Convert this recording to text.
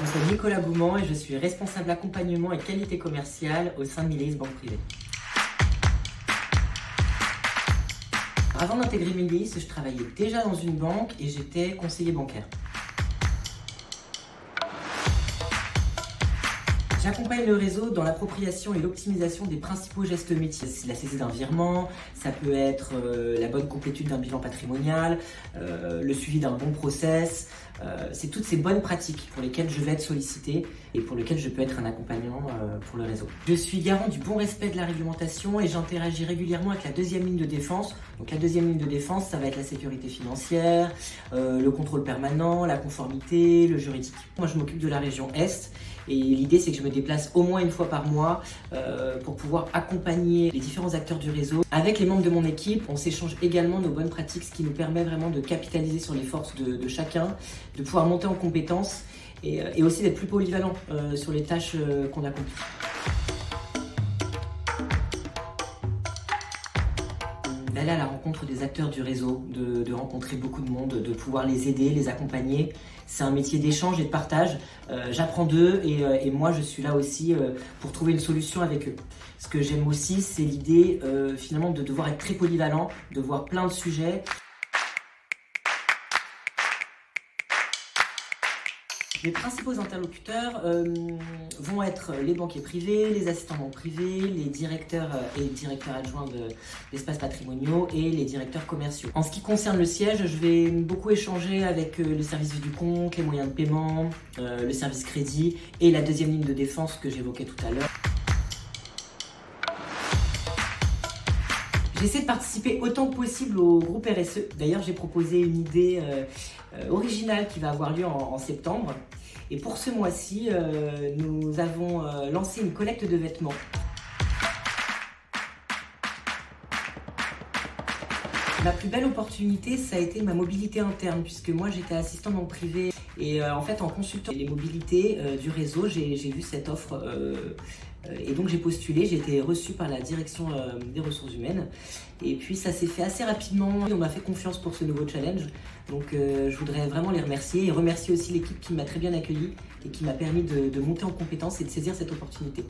Je m'appelle Nicolas Bouman et je suis responsable accompagnement et qualité commerciale au sein de Mileis Banque Privée. Avant d'intégrer Mileis, je travaillais déjà dans une banque et j'étais conseiller bancaire. J'accompagne le réseau dans l'appropriation et l'optimisation des principaux gestes métiers. C'est la saisie d'un virement, ça peut être la bonne complétude d'un bilan patrimonial, le suivi d'un bon process. C'est toutes ces bonnes pratiques pour lesquelles je vais être sollicité et pour lesquelles je peux être un accompagnant pour le réseau. Je suis garant du bon respect de la réglementation et j'interagis régulièrement avec la deuxième ligne de défense. Donc la deuxième ligne de défense, ça va être la sécurité financière, le contrôle permanent, la conformité, le juridique. Moi, je m'occupe de la région Est. Et l'idée, c'est que je me déplace au moins une fois par mois pour pouvoir accompagner les différents acteurs du réseau. Avec les membres de mon équipe, on s'échange également nos bonnes pratiques, ce qui nous permet vraiment de capitaliser sur les forces de chacun, de pouvoir monter en compétences et aussi d'être plus polyvalent sur les tâches qu'on accomplit. D'aller à la rencontre des acteurs du réseau, de rencontrer beaucoup de monde, de pouvoir les aider, les accompagner. C'est un métier d'échange et de partage. J'apprends d'eux et moi je suis là aussi pour trouver une solution avec eux. Ce que j'aime aussi, c'est l'idée finalement de devoir être très polyvalent, de voir plein de sujets. Les principaux interlocuteurs vont être les banquiers privés, les assistants banques privés, les directeurs et directeurs adjoints d'espaces patrimoniaux et les directeurs commerciaux. En ce qui concerne le siège, je vais beaucoup échanger avec le service du compte, les moyens de paiement, le service crédit et la deuxième ligne de défense que j'évoquais tout à l'heure. J'essaie de participer autant que possible au groupe RSE. D'ailleurs, j'ai proposé une idée originale qui va avoir lieu en septembre. Et pour ce mois-ci, nous avons lancé une collecte de vêtements. Ma plus belle opportunité, ça a été ma mobilité interne, puisque moi j'étais assistant banque privée et en fait en consultant les mobilités du réseau, j'ai vu cette offre et donc j'ai postulé, j'ai été reçue par la direction des ressources humaines et puis ça s'est fait assez rapidement, on m'a fait confiance pour ce nouveau challenge, donc je voudrais vraiment les remercier et remercier aussi l'équipe qui m'a très bien accueilli et qui m'a permis de monter en compétence et de saisir cette opportunité.